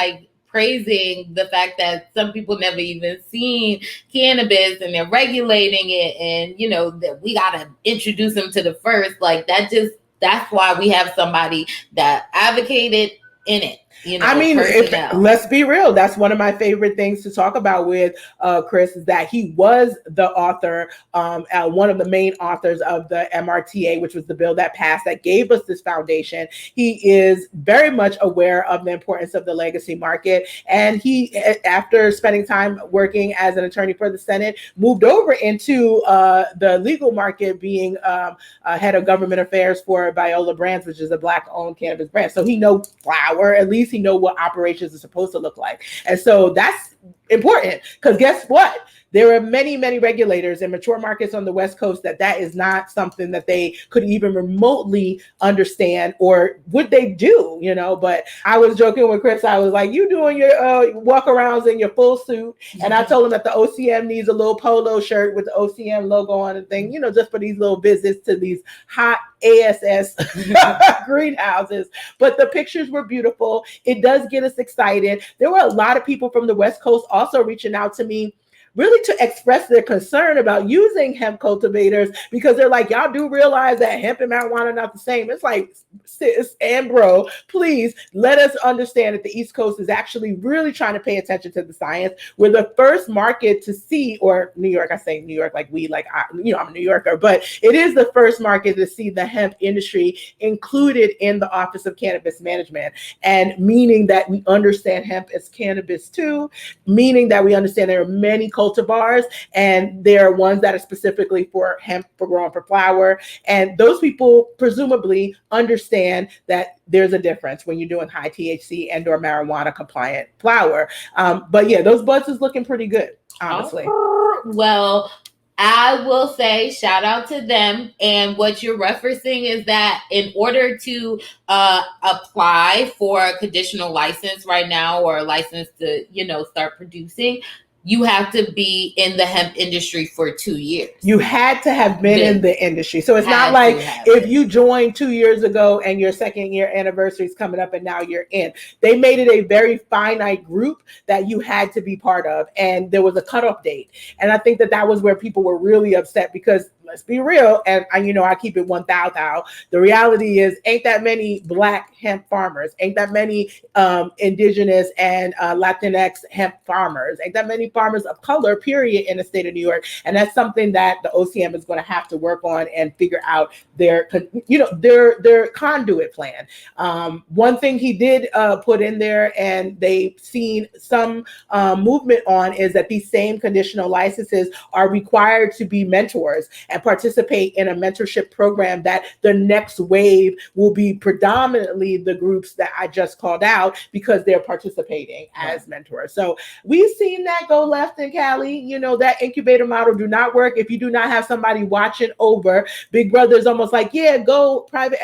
praising the fact that some people never even seen cannabis, and they're regulating it, and that we got to introduce them to the first. That's why we have somebody that advocated in it. Let's be real. That's one of my favorite things to talk about with Chris, is that he was the author, one of the main authors of the MRTA, which was the bill that passed that gave us this foundation. He is very much aware of the importance of the legacy market. And he, after spending time working as an attorney for the Senate, moved over into the legal market, being head of government affairs for Viola Brands, which is a Black-owned cannabis brand. So he knows flower, at least he know what operations are supposed to look like. And so that's important, because guess what? There are many, many regulators in mature markets on the West Coast that is not something that they could even remotely understand, or would they do, But I was joking with Chris. I was like, you doing your walk-arounds in your full suit. And I told him that the OCM needs a little polo shirt with the OCM logo on and thing, just for these little visits to these hot ASS greenhouses. But the pictures were beautiful. It does get us excited. There were a lot of people from the West Coast also reaching out to me, really to express their concern about using hemp cultivators, because they're like, y'all do realize that hemp and marijuana are not the same. It's like, sis and bro, please let us understand that the East Coast is actually really trying to pay attention to the science. We're the first market to see, or New York, I say New York I'm a New Yorker, but it is the first market to see the hemp industry included in the Office of Cannabis Management, and meaning that we understand hemp as cannabis too, meaning that we understand there are many cultivars, and there are ones that are specifically for hemp, for growing for flower. And those people presumably understand that there's a difference when you're doing high THC and or marijuana compliant flower. But yeah, those buds is looking pretty good, honestly. Well, I will say shout out to them. And what you're referencing is that in order to apply for a conditional license right now, or a license to, start producing, you have to be in the hemp industry for 2 years. You had to have been in the industry. So it's not like if you joined 2 years ago and your second year anniversary is coming up and now you're in. They made it a very finite group that you had to be part of. And there was a cutoff date. And I think that was where people were really upset, because let's be real, and I keep it 1,000. The reality is, ain't that many Black hemp farmers, ain't that many indigenous and Latinx hemp farmers, ain't that many farmers of color, period, in the state of New York. And that's something that the OCM is going to have to work on and figure out their conduit plan. One thing he did put in there, and they've seen some movement on, is that these same conditional licenses are required to be mentors and participate in a mentorship program, that the next wave will be predominantly the groups that I just called out, because they're participating as mentors. So we've seen that go left in Cali. That incubator model do not work if you do not have somebody watching over. Big Brother is almost like, yeah, go private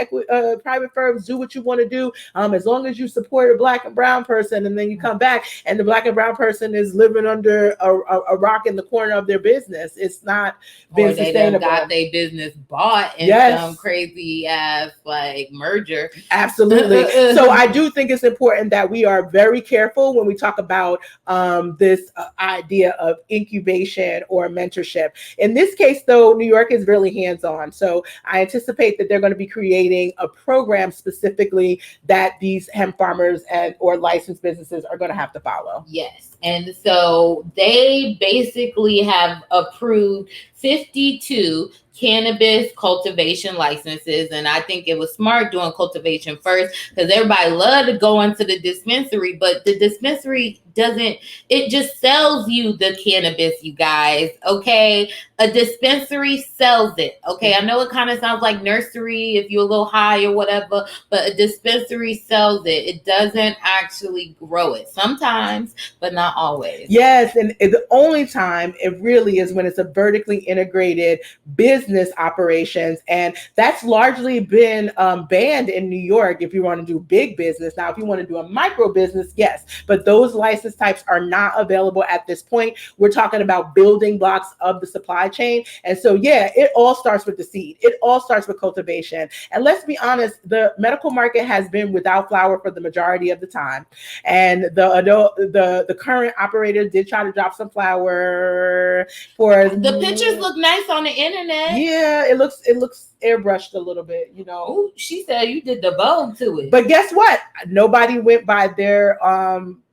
firms, do what you want to do, as long as you support a Black and brown person, and then you come back and the Black and brown person is living under a rock in the corner of their business. It's not been sustainable. got their business bought in some crazy ass like merger. Absolutely. So I do think it's important that we are very careful when we talk about this idea of incubation or mentorship. In this case, though, New York is really hands-on. So I anticipate that they're going to be creating a program specifically that these hemp farmers and or licensed businesses are going to have to follow. Yes. And so they basically have approved 52 cannabis cultivation licenses. And I think it was smart doing cultivation first because everybody loved to go into the dispensary, but the dispensary it just sells you the cannabis, you guys. Okay. A dispensary sells it. Okay. I know it kind of sounds like nursery if you're a little high or whatever, but a dispensary sells it. It doesn't actually grow it sometimes, but not always. Yes. And the only time it really is when it's a vertically integrated business operations. And that's largely been banned in New York if you want to do big business. Now, if you want to do a micro business, yes, but those license types are not available at this point. We're talking about building blocks of the supply chain. And so, yeah, it all starts with the seed. It all starts with cultivation. And let's be honest, the medical market has been without flower for the majority of the time. And the current operator did try to drop some flower for the pictures look nice on the internet. Yeah, it looks airbrushed a little bit, you know. Ooh, she said you did the Vogue to it. But guess what? Nobody went by their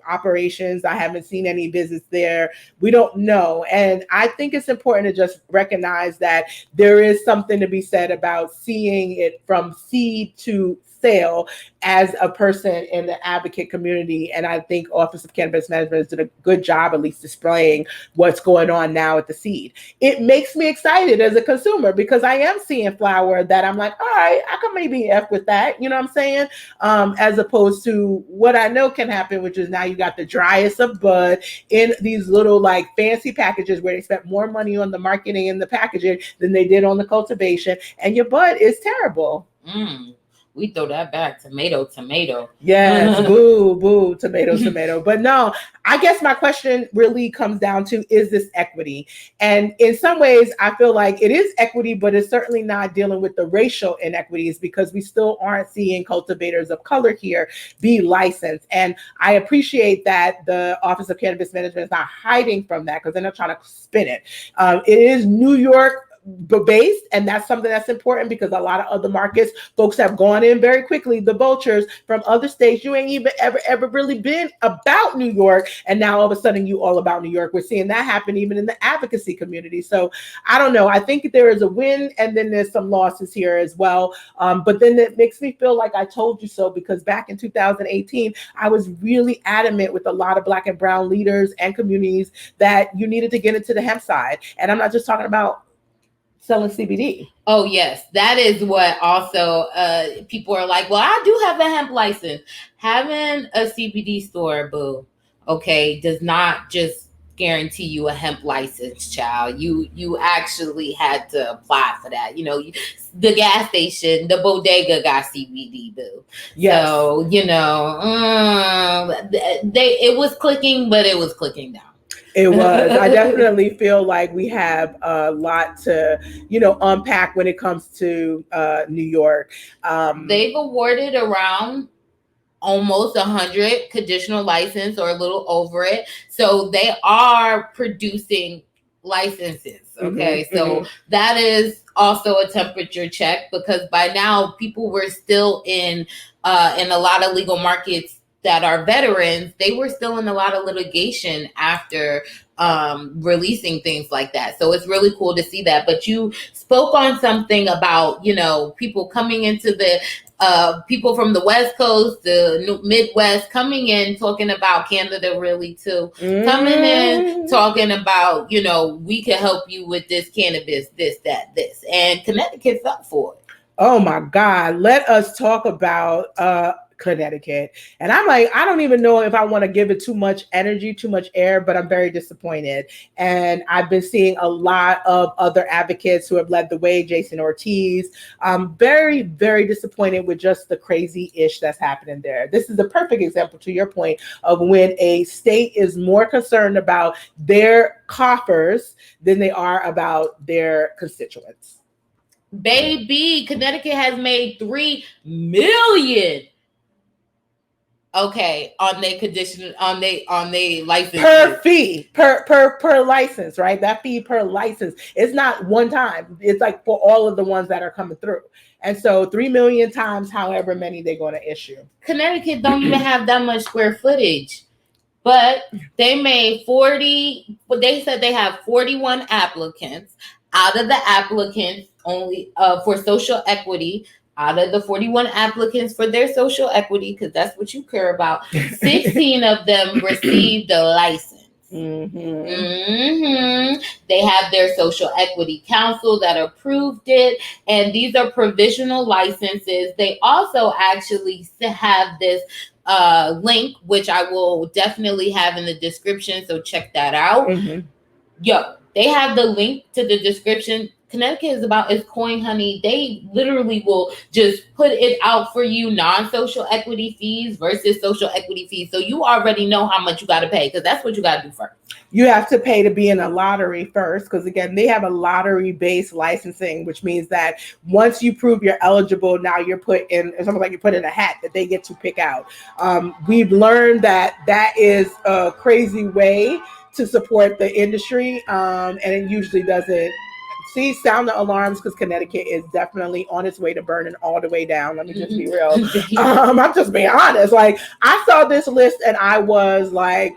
operations. I haven't seen any visits there. We don't know. And I think it's important to just recognize that there is something to be said about seeing it from seed to sale as a person in the advocate community. And I think Office of Cannabis Management has done a good job at least displaying what's going on now at the seed. It makes me excited as a consumer because I am seeing flower that I'm like, all right, I can maybe F with that. You know what I'm saying? As opposed to what I know can happen, which is now you got the driest of bud in these little like fancy packages where they spent more money on the marketing and the packaging than they did on the cultivation. And your bud is terrible. We throw that back. Tomato. Yes, boo, tomato. But no, I guess my question really comes down to, is this equity? And in some ways, I feel like it is equity, but it's certainly not dealing with the racial inequities because we still aren't seeing cultivators of color here be licensed. And I appreciate that the Office of Cannabis Management is not hiding from that because they're not trying to spin it. It is New York based, and that's something that's important because a lot of other markets, folks have gone in very quickly. The vultures from other states, you ain't even ever really been about New York, and now all of a sudden you all about New York. We're seeing that happen even in the advocacy community. So I don't know. I think there is a win, and then there's some losses here as well. But then it makes me feel like I told you so because back in 2018, I was really adamant with a lot of Black and brown leaders and communities that you needed to get into the hemp side, and I'm not just talking about selling CBD. Oh, yes. That is what also people are like, well, I do have a hemp license. Having a CBD store, boo, okay, does not just guarantee you a hemp license, child. You actually had to apply for that. You know, the gas station, the bodega got CBD, boo. Yes. So, you know, it was clicking, but it was clicking down. It was. I definitely feel like we have a lot to, unpack when it comes to New York. They've awarded around almost 100 conditional license or a little over it. So they are producing licenses. Okay. So that is also a temperature check because by now people were still in a lot of legal markets that are veterans, they were still in a lot of litigation after releasing things like that. So it's really cool to see that. But you spoke on something about, people coming into the people from the West Coast, the Midwest, coming in, talking about Canada really too. Coming in, talking about, we can help you with this cannabis, this, that, this. And Connecticut's up for it. Oh my God. Let us talk about Connecticut. And I'm like, I don't even know if I want to give it too much energy, too much air, but I'm very disappointed. And I've been seeing a lot of other advocates who have led the way, Jason Ortiz. I'm very, very disappointed with just the crazy ish that's happening there. This is a perfect example, to your point, of when a state is more concerned about their coffers than they are about their constituents. Baby, Connecticut has made $3 million. Okay, on their condition, on their license per fee, per license, right? That fee per license. It's not one time. It's like for all of the ones that are coming through. And so 3 million times, however many they're going to issue. Connecticut don't even have that much square footage, but they made 40. They said they have 41 applicants. Out of the applicants, only for social equity. Out of the 41 applicants for their social equity, because that's what you care about, 16 of them received a license. They have their social equity council that approved it, and these are provisional licenses. They also actually have this link, which I will definitely have in the description, so check that out. Yo, they have the link to the description. Connecticut is coin honey. They literally will just put it out for you, non-social equity fees versus social equity fees. So you already know how much you got to pay, because that's what you got to do first. You have to pay to be in a lottery first, because again, they have a lottery-based licensing, which means that once you prove you're eligible, now you're put in, it's almost like you're put in a hat that they get to pick out. We've learned that is a crazy way to support the industry, and it usually doesn't. Sound the alarms, because Connecticut is definitely on its way to burning all the way down. Let me just be real. I'm just being honest. Like, I saw this list and I was like,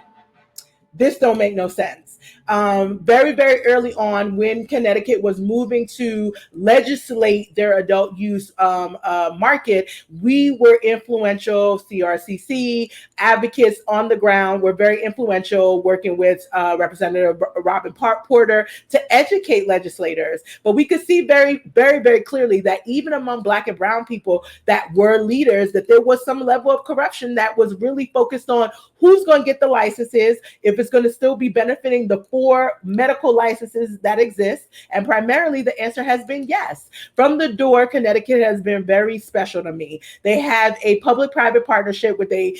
this don't make no sense. Very, very early on, when Connecticut was moving to legislate their adult use market, we were influential. CRCC advocates on the ground were very influential, working with Representative Robin Porter to educate legislators. But we could see very, very, very clearly that even among Black and brown people that were leaders, that there was some level of corruption that was really focused on who's going to get the licenses, if it's going to still be benefiting the 4 medical licenses that exist. And primarily the answer has been yes. From the door, Connecticut has been very special to me. They have a public-private partnership with a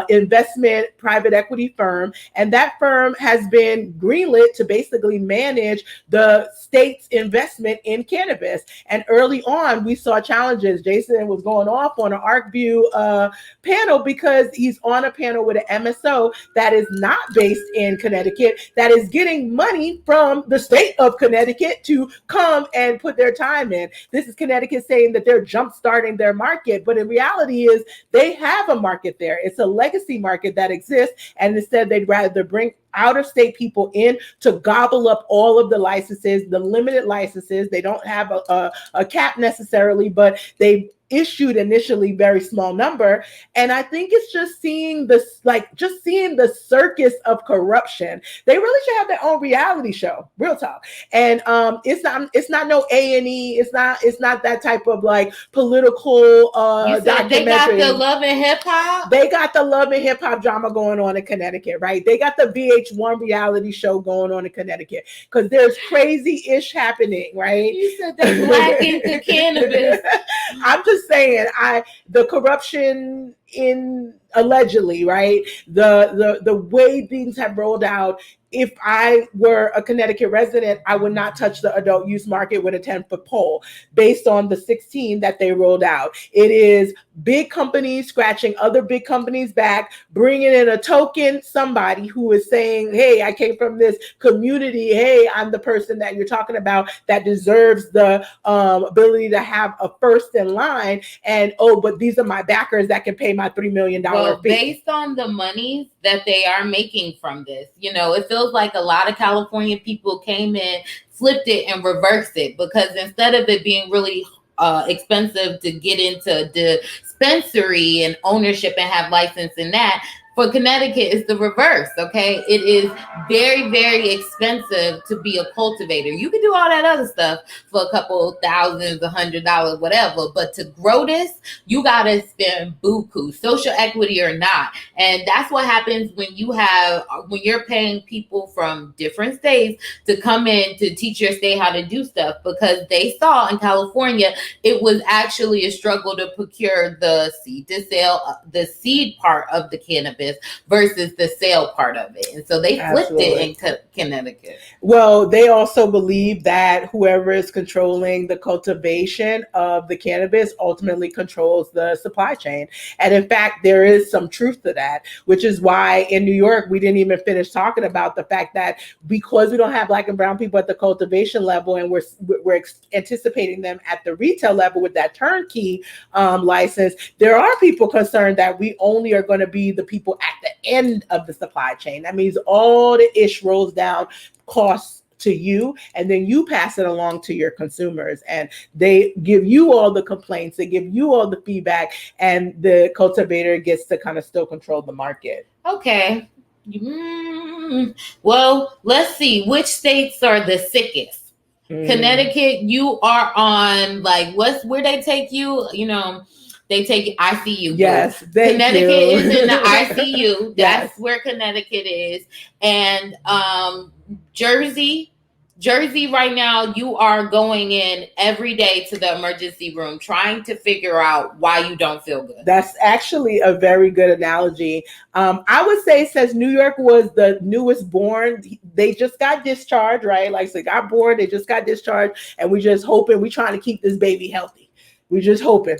investment private equity firm, and that firm has been greenlit to basically manage the state's investment in cannabis. And early on, we saw challenges. Jason was going off on an ArcView panel, because he's on a panel with an MSO that is not based in Connecticut, that is getting money from the state of Connecticut to come and put their time in. This is Connecticut saying that they're jump-starting their market, but in reality is they have a market there. It's a legacy market that exists, and instead they'd rather bring out-of-state people in to gobble up all of the licenses, the limited licenses. They don't have a cap necessarily, but they issued initially very small number. And I think it's just seeing this, like just seeing the circus of corruption. They really should have their own reality show, real talk. And it's not no A&E. It's not that type of like political documentary. They got the Love and Hip Hop. They got the Love and Hip Hop drama going on in Connecticut, right? They got the VH1 reality show going on in Connecticut, because there's crazy ish happening, right? You said they black into cannabis. I'm just saying, the corruption in allegedly, right? The way things have rolled out. If I were a Connecticut resident, I would not touch the adult use market with a 10-foot pole based on the 16 that they rolled out. It is big companies scratching other big companies back, bringing in a token somebody who is saying, hey, I came from this community. Hey, I'm the person that you're talking about that deserves the ability to have a first in line. And, oh, but these are my backers that can pay my $3 million fee. Based on the monies that they are making from this, it feels like a lot of California people came in, flipped it, and reversed it, because instead of it being really expensive to get into dispensary and ownership and have license in that, For Connecticut, it's the reverse, okay? It is very, very expensive to be a cultivator. You can do all that other stuff for a couple thousands, $100, whatever, but to grow this, you gotta spend buku, social equity or not. And that's what happens when you're paying people from different states to come in to teach your state how to do stuff, because they saw in California it was actually a struggle to procure the seed to sale, the seed part of the cannabis versus the sale part of it. And so they flipped it in Connecticut. Well, they also believe that whoever is controlling the cultivation of the cannabis ultimately controls the supply chain. And in fact, there is some truth to that, which is why in New York, we didn't even finish talking about the fact that because we don't have Black and brown people at the cultivation level, and we're anticipating them at the retail level with that turnkey license, there are people concerned that we only are going to be the people at the end of the supply chain. That means all the ish rolls down costs to you, and then you pass it along to your consumers, and they give you all the complaints, they give you all the feedback, and the cultivator gets to kind of still control the market. Okay. Well, let's see which states are the sickest. Connecticut, you are on where they take you, they take ICU. Yes, Connecticut is in the ICU. That's Yes. where Connecticut is. And Jersey right now, you are going in every day to the emergency room trying to figure out why you don't feel good. That's actually a very good analogy. I would say, since New York was the newest born, they just got discharged, right? Like, they got born, they just got discharged, and we just hoping, we trying to keep this baby healthy. We just hoping.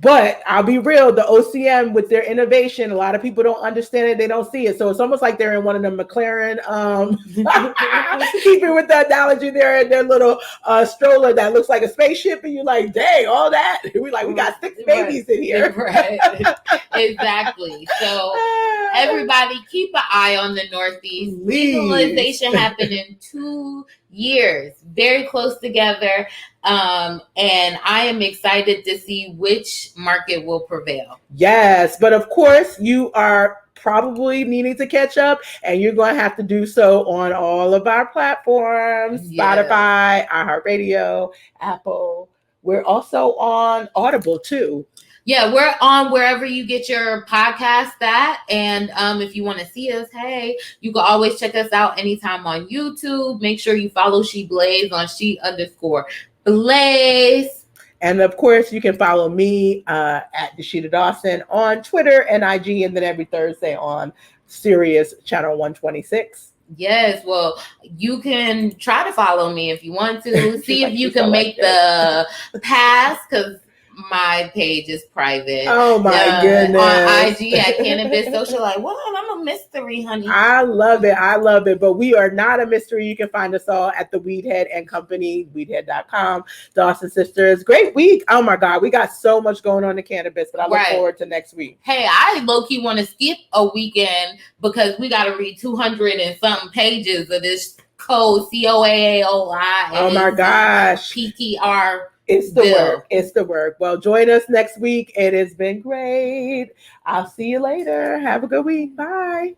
But I'll be real, the OCM with their innovation, a lot of people don't understand it, they don't see it. So it's almost like they're in one of the McLaren, keeping with the analogy, they're in their little stroller that looks like a spaceship, and you're like, dang, all that. We got 6 babies in here. Right. Exactly. So everybody keep an eye on the Northeast. Legalization happened in 2 years, very close together. And I am excited to see which market will prevail. Yes, but of course you are probably needing to catch up, and you're going to have to do so on all of our platforms, Spotify, iHeartRadio, Apple. We're also on Audible too. Yeah, we're on wherever you get your podcast at. And if you want to see us, hey, you can always check us out anytime on YouTube. Make sure you follow She Blaze on She_Blaze. And of course, you can follow me at Dasheeda Dawson on Twitter and IG, and then every Thursday on Sirius Channel 126. Yes, well, you can try to follow me if you want to. See if you can make the pass, because my page is private. Oh my goodness. On IG at Cannabis Social. Like, well, I'm a mystery, honey. I love it. But we are not a mystery. You can find us all at the Weedhead and Company, weedhead.com. Dawson Sisters. Great week. Oh my God. We got so much going on in cannabis, but I look forward to next week. Hey, I low-key want to skip a weekend because we got to read 200 and something pages of this code, CAOA. Oh my gosh. PTR. It's the work. It's the work. Well, join us next week. It has been great. I'll see you later. Have a good week. Bye.